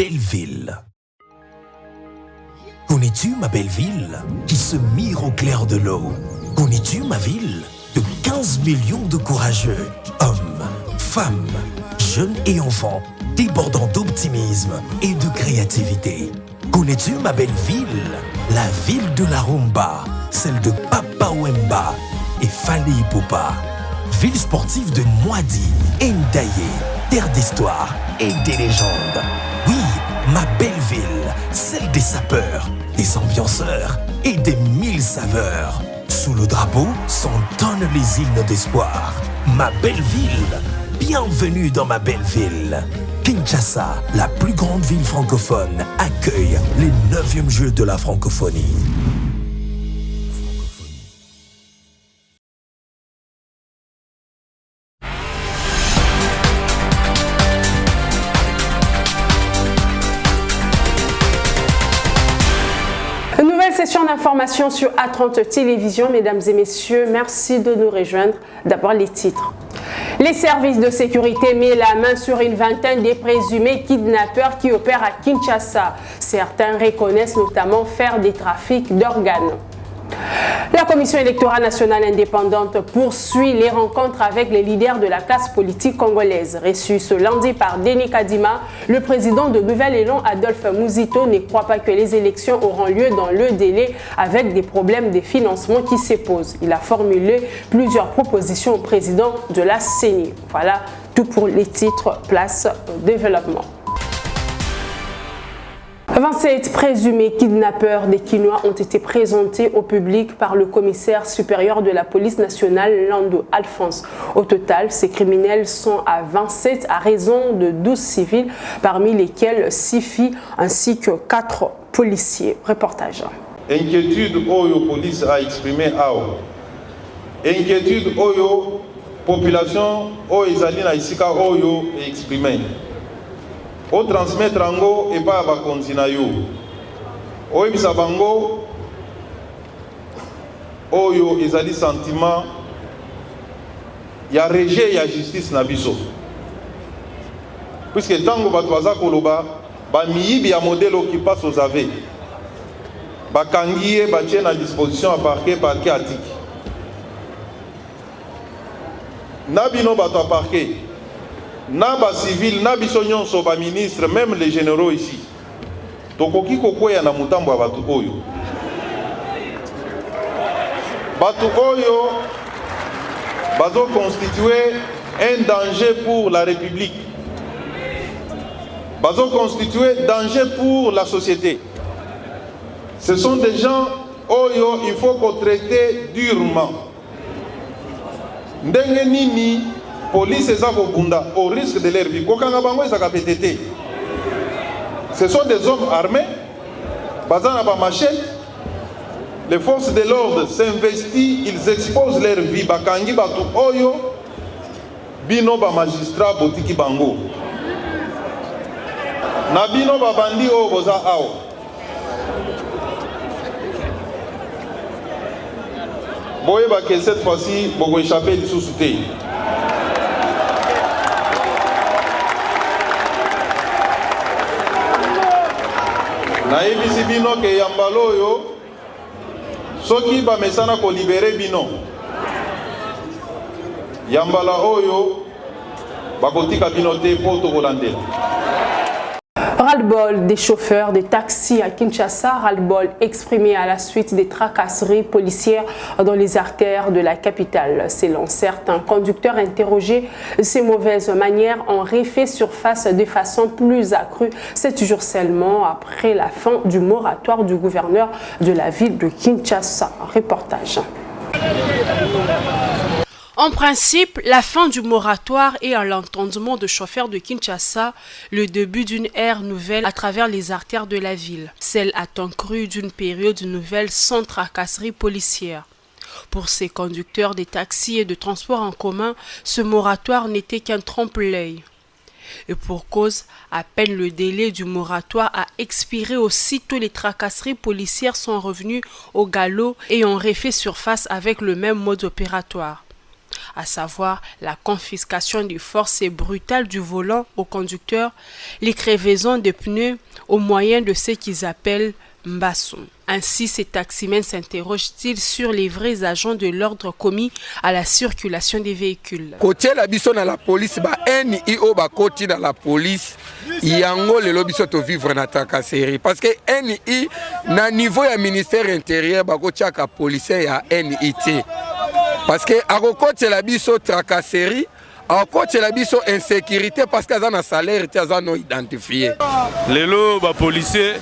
belle ville. Connais-tu ma belle ville qui se mire au clair de l'eau? Connais-tu ma ville de 15 millions de courageux, hommes, femmes, jeunes et enfants, débordant d'optimisme et de créativité? Connais-tu ma belle ville, la ville de la rumba, celle de Papa Wemba et Fally Ipupa? Ville sportive de Mwadi et Ndaye, terre d'histoire et des légendes. Oui, ma belle ville, celle des sapeurs, des ambianceurs et des 1000 saveurs. Sous le drapeau s'entonnent les hymnes d'espoir. Ma belle ville, bienvenue dans ma belle ville. Kinshasa, la plus grande ville francophone, accueille les 9e Jeux de la francophonie. Session d'information sur A30 Télévision. Mesdames et messieurs, merci de nous rejoindre. D'abord les titres. Les services de sécurité mettent la main sur une vingtaine de présumés kidnappeurs qui opèrent à Kinshasa. Certains reconnaissent notamment faire des trafics d'organes. La Commission électorale nationale indépendante poursuit les rencontres avec les leaders de la classe politique congolaise. Reçu ce lundi par Denis Kadima, le président de Nouvel Élan, Adolphe Muzito, ne croit pas que les élections auront lieu dans le délai avec des problèmes de financement qui se posent. Il a formulé plusieurs propositions au président de la CENI. Voilà tout pour les titres. Place au développement. 27 présumés kidnappeurs des Kinois ont été présentés au public par le commissaire supérieur de la police nationale, Lando Alphonse. Au total, ces criminels sont à 27 à raison de 12 civils, parmi lesquels 6 filles ainsi que 4 policiers. Reportage. Inquiétude Oyo police a exprimé AO. Inquiétude Oyo population Oyo Zalina Isika Oyo a exprimé. O transmettre ango et pas à bakonzi na yo. O ibisa bango oyo ezali sentiment ya rejet ya justice na biso. Puisque tango bato baza koloba ba miyibi ya modèle qui passe aux aveux. Ba kangiye ba tient à disposition à parquet atiki. Na bino bato à parquet. Naba civil, nabi sonyon so ba ministre, même les généraux ici. Tokoki kokoya na mutambo batu oyo. Batu oyo bazo constituer un danger pour la République. Bazo constituer danger pour la société. Ce sont des gens oyo il faut qu'on traite durement. Ndenge nini police et Bunda au risque de leur vie. Ce sont des hommes armés, basant à machette. Les forces de l'ordre s'investissent, ils exposent leur vie. Bakangi batu oyo, bino ba magistrat botiki bango. Na bino ba bandi o boza ao. Boye ba que cette fois-ci, bogo échapper du sous-souté. Na ebisi bino ke yambalo yo soki ba mesana ko libérer bino yambala oyo bakotika bino te poto kolandela. Ras-le-bol des chauffeurs de taxis à Kinshasa, ras-le-bol exprimé à la suite des tracasseries policières dans les artères de la capitale. Selon certains conducteurs interrogés, ces mauvaises manières ont refait surface de façon plus accrue 7 jours seulement après la fin du moratoire du gouverneur de la ville de Kinshasa. Reportage. En principe, la fin du moratoire est à l'entendement de chauffeurs de Kinshasa le début d'une ère nouvelle à travers les artères de la ville. Celle a-t-on cru d'une période nouvelle sans tracasserie policière. Pour ces conducteurs des taxis et de transports en commun, ce moratoire n'était qu'un trompe-l'œil. Et pour cause, à peine le délai du moratoire a expiré, aussitôt les tracasseries policières sont revenues au galop et ont refait surface avec le même mode opératoire. à savoir la confiscation des forces brutales du volant au conducteur, les crevaisons de pneus au moyen de ce qu'ils appellent Mbassou. Ainsi, ces taximens s'interrogent-ils sur les vrais agents de l'ordre commis à la circulation des véhicules. Côté la biso na la police, ba NIO ba côté dans la police, yango le lobby to vivre na tracasserie parce que NI na niveau ya ministère intérieur ba côté ka policier ya NIT. Parce que à côté la biso tracasserie, à côté la biso insécurité parce que za na salaire ti za no identifié. Lelo ba policier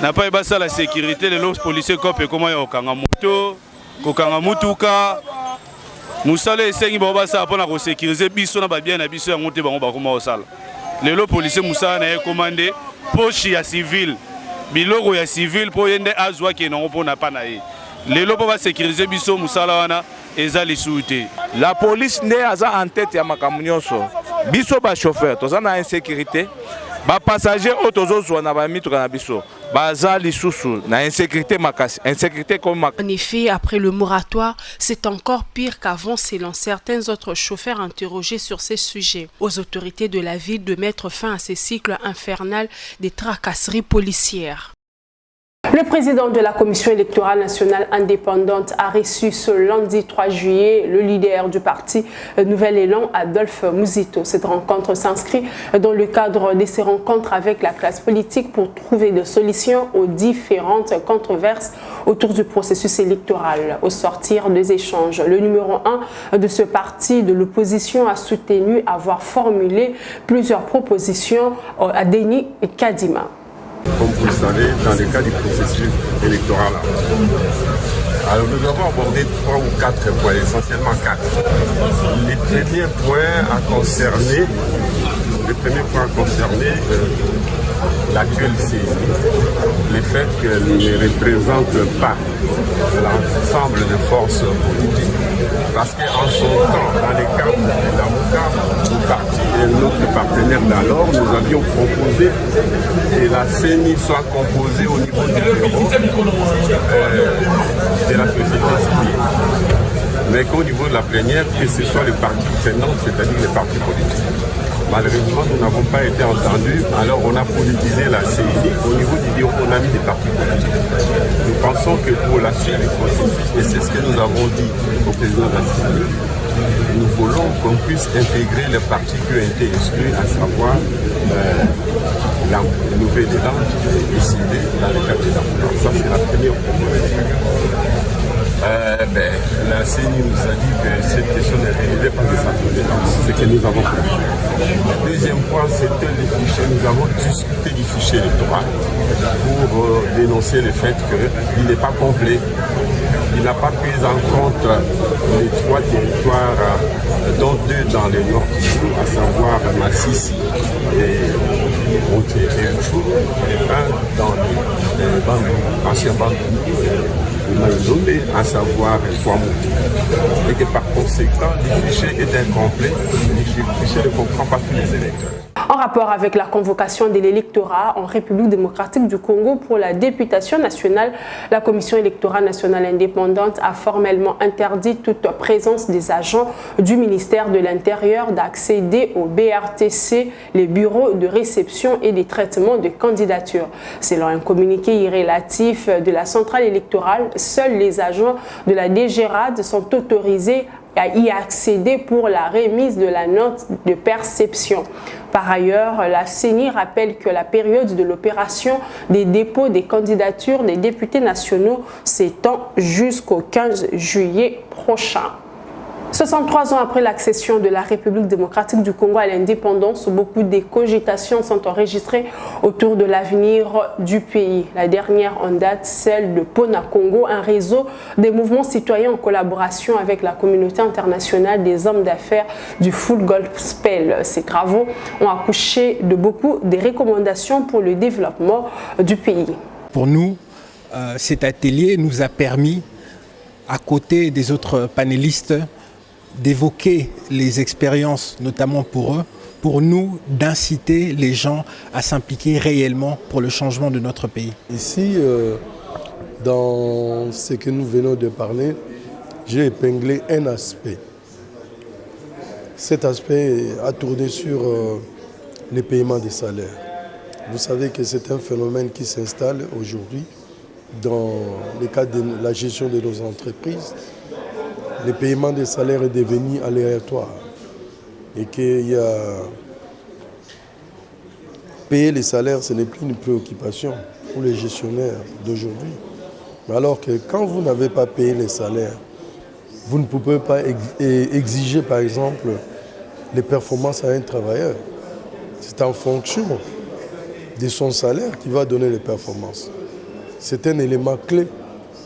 n'a pas eu la sécurité, les policiers copent comment ils ont moto, kokanga mutuka. Musale esengi ba ça pour la sécuriser biso na ba bien na biso ya monter bango ba koma osala. Les policiers musala na commandé poche ya civil. Biloko ya civil pour yende azwa ki non pour na pa na ye. Les pour ba sécuriser biso musala wana eza lisuté. La police n'est aza en tête ya makamunyoso. Biso ba chauffeur, toza na insécurité. Ba passager autozo na ba mituka na biso. Baza lisusu na insécurité makasi, insécurité comme En effet, après le moratoire, c'est encore pire qu'avant selon certains autres chauffeurs interrogés sur ces sujets. Aux autorités de la ville de mettre fin à ces cycles infernaux des tracasseries policières. Le président de la Commission électorale nationale indépendante a reçu ce lundi 3 juillet le leader du parti Nouvel Élan, Adolphe Mouzito. Cette rencontre s'inscrit dans le cadre de ces rencontres avec la classe politique pour trouver des solutions aux différentes controverses autour du processus électoral. Au sortir des échanges, le numéro 1 de ce parti de l'opposition a soutenu avoir formulé plusieurs propositions à Denis Kadima. Comme vous le savez, dans le cas du processus électoral. Alors nous avons abordé 3 ou 4 points, essentiellement 4. Le premier point a concerné l'actuelle saisie, le fait qu'elle ne représente pas l'ensemble des forces politiques. Parce qu'en son temps, dans les cas de l'avocat, nous parti et notre partenaire d'alors, nous avions proposé que la CENI soit composée au niveau du bureau de la société civile. Mais qu'au niveau de la plénière, que ce soit les partis prenants, c'est-à-dire les partis politiques. Malheureusement, nous n'avons pas été entendus, alors on a politisé la CENI. Au niveau du bureau, on a mis des partis politiques. Nous pensons que pour la suite du processus, et c'est ce que nous avons dit au président de la CENI, nous voulons qu'on puisse intégrer les partis qui ont été exclus, à savoir la Nouvelle Élan qui est décidée dans le cadre de la. Ça, c'est la première proposition. La CENI nous a dit que cette question ne relevait pas de sa compétence, ce que nous avons fait. Le deuxième point, c'était les fichiers. Nous avons discuté du fichier électoral pour dénoncer le fait qu'il n'est pas complet. Il n'a pas pris en compte les 3 territoires, dont 2 dans le nord, à savoir Massissi et Routier et un dans les Bandou, anciens Bandou. À savoir Touamou. Et que par conséquent, le fichier est incomplet, le fichier ne comprend pas tous les électeurs. En rapport avec la convocation de l'électorat en République démocratique du Congo pour la députation nationale, la Commission électorale nationale indépendante a formellement interdit toute présence des agents du ministère de l'Intérieur d'accéder au BRTC, les bureaux de réception et de traitement de candidatures. Selon un communiqué relatif de la centrale électorale, seuls les agents de la DGRAD sont autorisés à y accéder pour la remise de la note de perception. Par ailleurs, la CENI rappelle que la période de l'opération des dépôts des candidatures des députés nationaux s'étend jusqu'au 15 juillet prochain. 63 ans après l'accession de la République démocratique du Congo à l'indépendance, beaucoup de cogitations sont enregistrées autour de l'avenir du pays. La dernière en date, celle de Pona Congo, un réseau des mouvements citoyens en collaboration avec la communauté internationale des hommes d'affaires du Full Gospel. Ces travaux ont accouché de beaucoup de recommandations pour le développement du pays. Pour nous, cet atelier nous a permis, à côté des autres panélistes, d'évoquer les expériences, notamment pour eux, pour nous, d'inciter les gens à s'impliquer réellement pour le changement de notre pays. Ici, dans ce que nous venons de parler, j'ai épinglé un aspect. cet aspect a tourné sur les paiements des salaires. Vous savez que c'est un phénomène qui s'installe aujourd'hui dans le cadre de la gestion de nos entreprises. Le paiement des salaires est devenu aléatoire et qu'il y a payer les salaires, ce n'est plus une préoccupation pour les gestionnaires d'aujourd'hui. Alors que quand vous n'avez pas payé les salaires, vous ne pouvez pas exiger par exemple les performances à un travailleur. C'est en fonction de son salaire qui va donner les performances. C'est un élément clé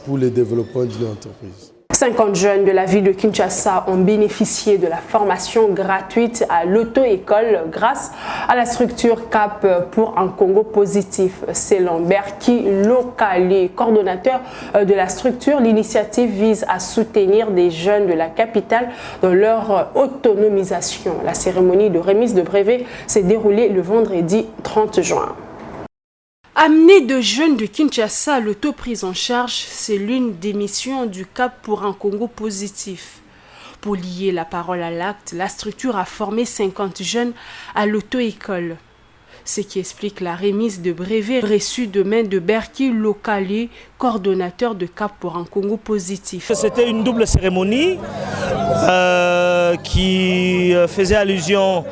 pour le développement d'une entreprise. 50 jeunes de la ville de Kinshasa ont bénéficié de la formation gratuite à l'auto-école grâce à la structure CAP pour un Congo positif. Selon Berki Lokali, coordonnateur de la structure, l'initiative vise à soutenir des jeunes de la capitale dans leur autonomisation. La cérémonie de remise de brevet s'est déroulée le vendredi 30 juin. Amener de jeunes de Kinshasa à l'auto-prise en charge, c'est l'une des missions du CAP pour un Congo positif. Pour lier la parole à l'acte, la structure a formé 50 jeunes à l'auto-école. Ce qui explique la remise de brevets reçus de main de Berki Lokali, coordonnateur de CAP pour un Congo positif. C'était une double cérémonie qui faisait allusion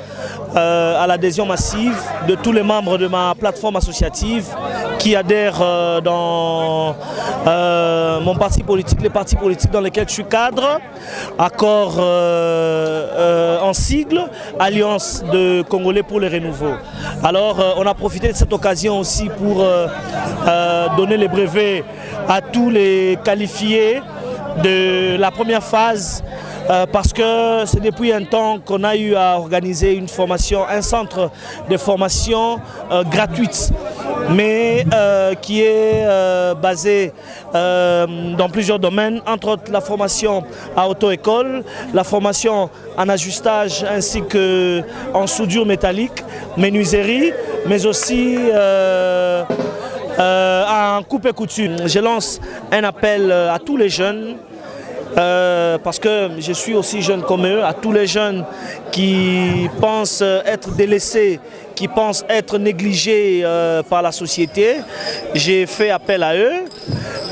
à l'adhésion massive de tous les membres de ma plateforme associative qui adhèrent dans mon parti politique, les partis politiques dans lesquels je suis cadre, accord en sigle, Alliance de Congolais pour le renouveau. Alors on a profité de cette occasion aussi pour donner les brevets à tous les qualifiés de la première phase. Parce que c'est depuis un temps qu'on a eu à organiser une formation, un centre de formation gratuite, mais qui est basé dans plusieurs domaines, entre autres la formation à auto-école, la formation en ajustage ainsi qu'en soudure métallique, menuiserie, mais aussi en coupe et couture. Je lance un appel à tous les jeunes, parce que je suis aussi jeune comme eux, à tous les jeunes qui pensent être délaissés, qui pensent être négligés par la société. J'ai fait appel à eux.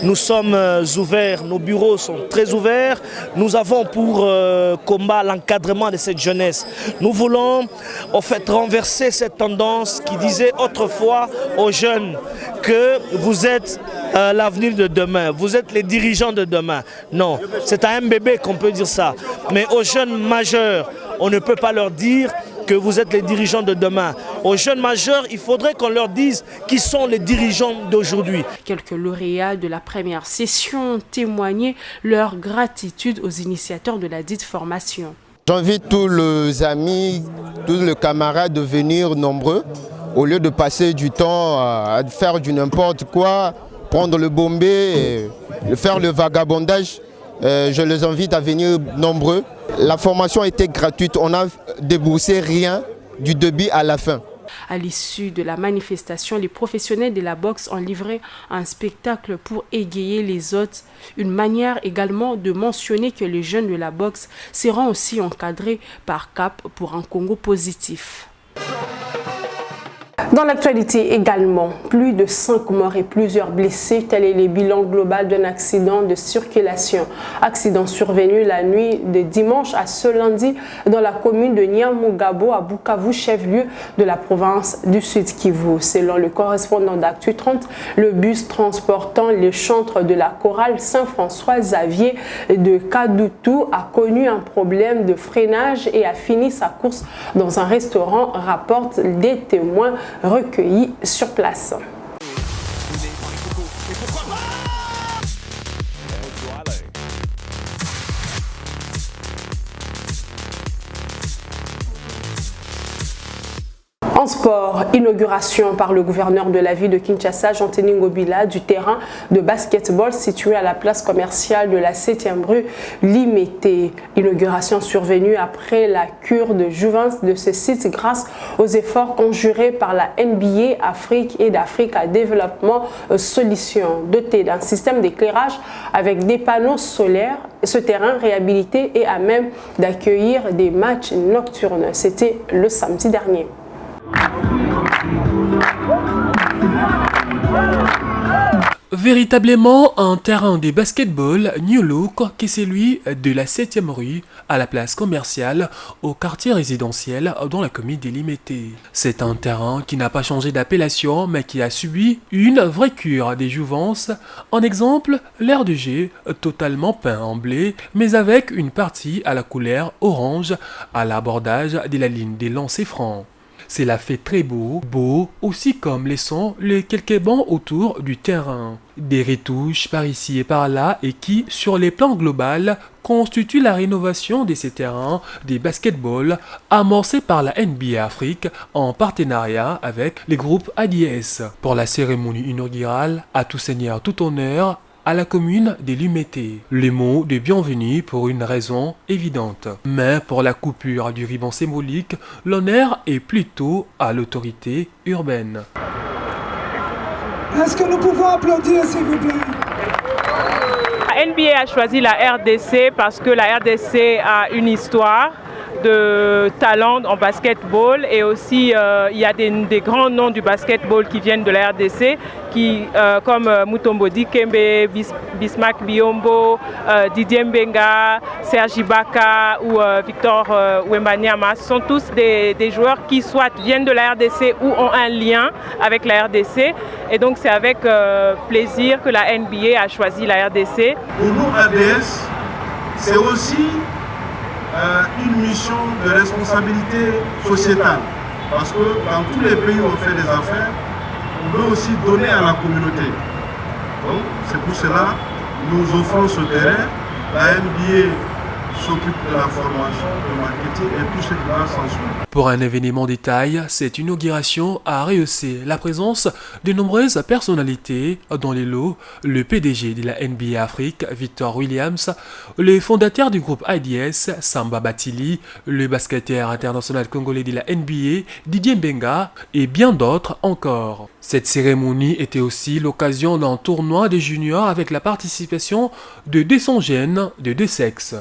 Nous sommes ouverts, nos bureaux sont très ouverts. Nous avons pour combat l'encadrement de cette jeunesse. Nous voulons en fait renverser cette tendance qui disait autrefois aux jeunes que vous êtes l'avenir de demain, vous êtes les dirigeants de demain. Non, c'est à un bébé qu'on peut dire ça. Mais aux jeunes majeurs, on ne peut pas leur dire que vous êtes les dirigeants de demain. Aux jeunes majeurs, il faudrait qu'on leur dise qui sont les dirigeants d'aujourd'hui. Quelques lauréats de la première session ont témoigné leur gratitude aux initiateurs de la dite formation. J'invite tous les amis, tous les camarades de venir nombreux, au lieu de passer du temps à faire du n'importe quoi, prendre le bombé, faire le vagabondage. Je les invite à venir nombreux. La formation a été gratuite, on n'a déboursé rien du début à la fin. À l'issue de la manifestation, les professionnels de la boxe ont livré un spectacle pour égayer les autres. Une manière également de mentionner que les jeunes de la boxe seront aussi encadrés par CAP pour un Congo positif. Dans l'actualité également, plus de 5 morts et plusieurs blessés, tel est le bilan global d'un accident de circulation. Accident survenu la nuit de dimanche à ce lundi dans la commune de Nyamugabo à Bukavu, chef-lieu de la province du Sud-Kivu. Selon le correspondant d'Actu 30, le bus transportant les chantres de la chorale Saint-François-Xavier de Kadoutou a connu un problème de freinage et a fini sa course dans un restaurant, rapportent des témoins recueillis sur place. En sport, inauguration par le gouverneur de la ville de Kinshasa, Jean-Thény Ngobila, du terrain de basketball situé à la place commerciale de la 7e rue Limité. Inauguration survenue après la cure de jouvence de ce site grâce aux efforts conjurés par la NBA Afrique et d'Afrique à Développement Solutions. Doté d'un système d'éclairage avec des panneaux solaires, ce terrain réhabilité est à même d'accueillir des matchs nocturnes. C'était le samedi dernier. Véritablement un terrain de basketball new look qui est celui de la 7e rue à la place commerciale au quartier résidentiel dans la commune des Limités. C'est un terrain qui n'a pas changé d'appellation mais qui a subi une vraie cure des jouvences. En exemple, l'aire de jeu totalement peint en bleu mais avec une partie à la couleur orange à l'abordage de la ligne des lancers francs. Cela fait très beau, aussi comme les sons, les quelques bancs autour du terrain. Des retouches par ici et par là et qui, sur les plans global, constituent la rénovation de ces terrains des basketball amorcés par la NBA Afrique en partenariat avec les groupes ADS. Pour la cérémonie inaugurale, à tout seigneur, tout honneur, à la commune des Lumété. Les mots de bienvenue pour une raison évidente. Mais pour la coupure du ruban symbolique, l'honneur est plutôt à l'autorité urbaine. Est-ce que nous pouvons applaudir, s'il vous plaît? La NBA a choisi la RDC parce que la RDC a une histoire de talent en basketball et aussi il y a des grands noms du basketball qui viennent de la RDC comme Mutombo Dikembe, Bismack Biombo, Didier Mbenga, Serge Ibaka ou Victor Wembanyama. Ce sont tous des joueurs qui soit viennent de la RDC ou ont un lien avec la RDC et donc c'est avec plaisir que la NBA a choisi la RDC. Pour nous, RDS, c'est aussi une mission de responsabilité sociétale. Parce que dans tous les pays où on fait des affaires, on veut aussi donner à la communauté. Donc c'est pour cela que nous offrons ce terrain. La NBA s'occupe de la formation, du marketing et tout ce qui va s'ensuivre. Pour un événement de taille, cette inauguration a rehaussé la présence de nombreuses personnalités dans les lots. Le PDG de la NBA Afrique, Victor Williams, le fondateur du groupe IDS, Samba Batili, le basketteur international congolais de la NBA, Didier Mbenga et bien d'autres encore. Cette cérémonie était aussi l'occasion d'un tournoi des juniors avec la participation de 200 jeunes de deux sexes.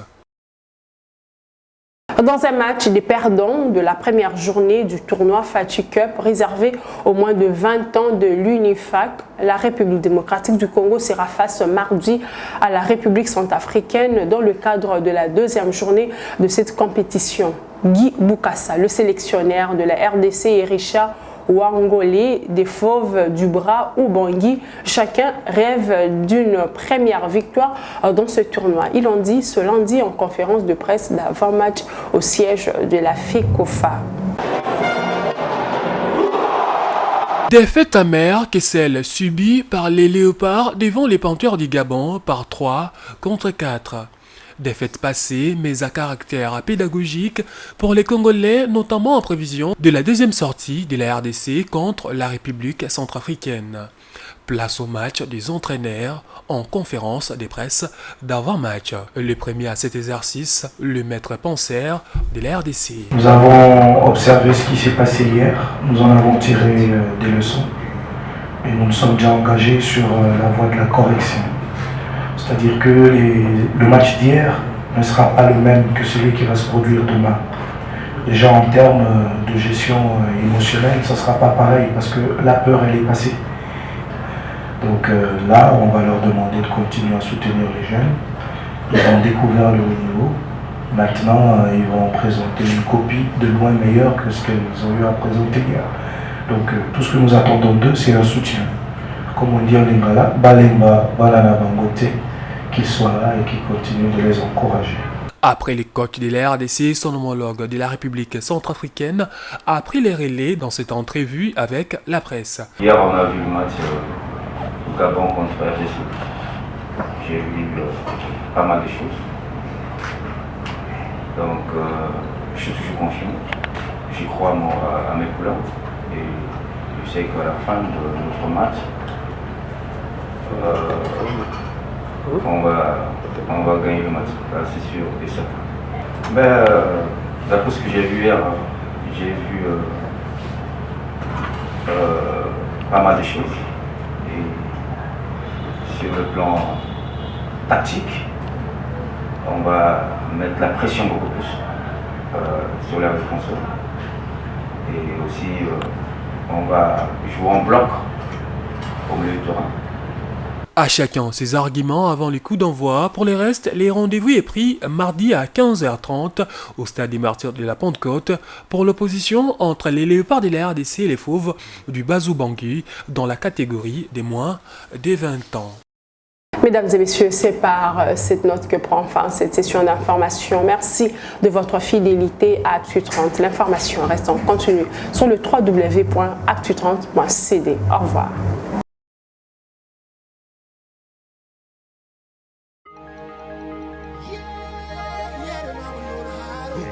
Dans un match des perdants de la première journée du tournoi Fati Cup réservé aux moins de 20 ans de l'UNIFAC, la République démocratique du Congo sera face mardi à la République centrafricaine dans le cadre de la deuxième journée de cette compétition. Guy Boukassa, le sélectionneur de la RDC et Richard Wangolé des Fauves du Bras ou Bangui, chacun rêve d'une première victoire dans ce tournoi. Ils l'ont dit ce lundi en conférence de presse d'avant-match au siège de la FECOFA. Défaite amère que celle subie par les Léopards devant les Panthères du Gabon par 3-4. Défaite passée, mais à caractère pédagogique pour les Congolais, notamment en prévision de la deuxième sortie de la RDC contre la République centrafricaine. Place au match des entraîneurs en conférence de presse d'avant-match. Le premier à cet exercice, le maître penseur de la RDC. Nous avons observé ce qui s'est passé hier, nous en avons tiré des leçons et nous nous sommes déjà engagés sur la voie de la correction. C'est-à-dire que le match d'hier ne sera pas le même que celui qui va se produire demain. Déjà en termes de gestion émotionnelle, ça ne sera pas pareil parce que la peur, elle est passée. Donc là, on va leur demander de continuer à soutenir les jeunes. Ils vont découvrir le haut niveau. Maintenant, ils vont présenter une copie de loin meilleure que ce qu'ils ont eu à présenter hier. Donc tout ce que nous attendons d'eux, c'est un soutien. Comme on dit en lingala, balemba, balana bangote, qu'ils soient là et qu'ils continuent de les encourager. Après les coachs de la RDC, son homologue de la République centrafricaine a pris les relais dans cette entrevue avec la presse. Hier, on a vu le match au Gabon contre RDC. J'ai vu pas mal de choses. Donc, je suis toujours confiant. J'y crois à mes couleurs. Et je sais qu'à la fin de notre match, on va gagner le match, c'est sûr et certain. Mais d'après ce que j'ai vu hier, j'ai vu pas mal de choses. Et sur le plan tactique, on va mettre la pression beaucoup plus sur les défenseurs. Et aussi, on va jouer en bloc au milieu de terrain. À chacun ses arguments avant les coups d'envoi. Pour les restes, les rendez-vous est pris mardi à 15h30 au stade des Martyrs de la Pentecôte pour l'opposition entre les Léopards de la RDC et les Fauves du Bazou Bangui dans la catégorie des moins des 20 ans. Mesdames et messieurs, c'est par cette note que prend fin cette session d'information. Merci de votre fidélité à Actu30. L'information reste en continu sur le www.actu30.cd. Au revoir.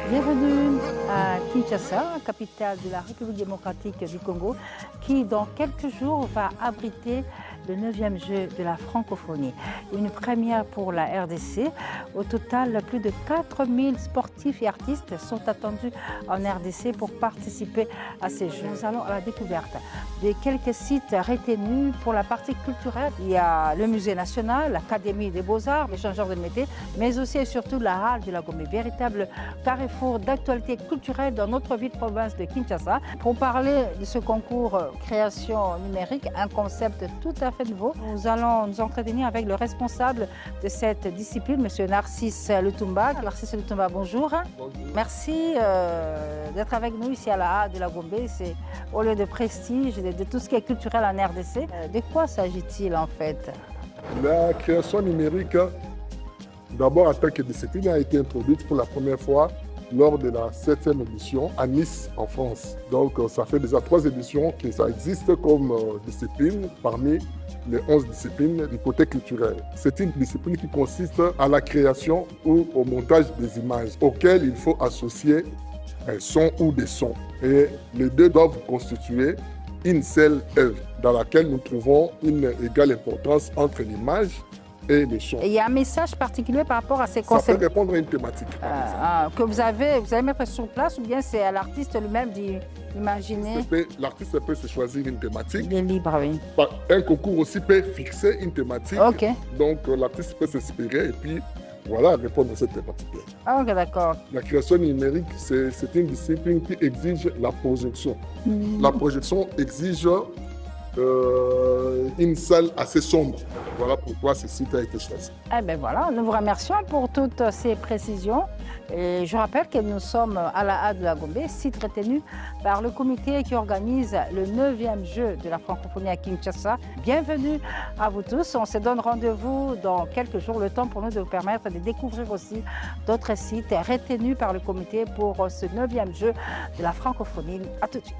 Bienvenue à Kinshasa, capitale de la République démocratique du Congo, qui dans quelques jours va abriter le 9e jeu de la francophonie. Une première pour la RDC. Au total, plus de 4000 sportifs et artistes sont attendus en RDC pour participer à ces jeux. Nous allons à la découverte de quelques sites retenus pour la partie culturelle. Il y a le Musée national, l'Académie des Beaux-Arts, l'échangeur de métiers, mais aussi et surtout la Halle de la Gombe, véritable carrefour d'actualité culturelle dans notre ville province de Kinshasa. Pour parler de ce concours création numérique, un concept tout à fait nouveau, nous allons nous entretenir avec le responsable de cette discipline, M. Narcisse Lutumba. Narcisse Lutumba, bonjour. Bonjour. Merci d'être avec nous ici à la Halle de la Gombe. C'est au lieu de prestige, de tout ce qui est culturel en RDC. De quoi s'agit-il en fait? La création numérique, d'abord en tant que discipline, a été introduite pour la première fois lors de la 7e édition à Nice, en France. Donc ça fait déjà 3 éditions que ça existe comme discipline parmi les 11 disciplines du côté culturel. C'est une discipline qui consiste à la création ou au montage des images auxquelles il faut associer un son ou des sons. Et les deux doivent constituer une seule œuvre dans laquelle nous trouvons une égale importance entre l'image et les sons. Et il y a un message particulier par rapport à ces concepts? Ça peut répondre à une thématique. Que vous allez mettre sur place, ou bien c'est à l'artiste lui-même d'imaginer? L'artiste peut se choisir une thématique. Il est libre, oui. Un concours aussi peut fixer une thématique. Ok. Donc l'artiste peut s'inspirer et puis voilà, répondre à cette thématique-là. Ah, ok, d'accord. La création numérique, c'est une discipline qui exige la projection. La projection exige une salle assez sombre. Voilà pourquoi ce site a été choisi. Eh bien voilà, nous vous remercions pour toutes ces précisions. Et je rappelle que nous sommes à la Halle de la Gombe, site retenu par le comité qui organise le 9e jeu de la francophonie à Kinshasa. Bienvenue à vous tous. On se donne rendez-vous dans quelques jours, le temps pour nous de vous permettre de découvrir aussi d'autres sites retenus par le comité pour ce 9e jeu de la francophonie. À tout de suite.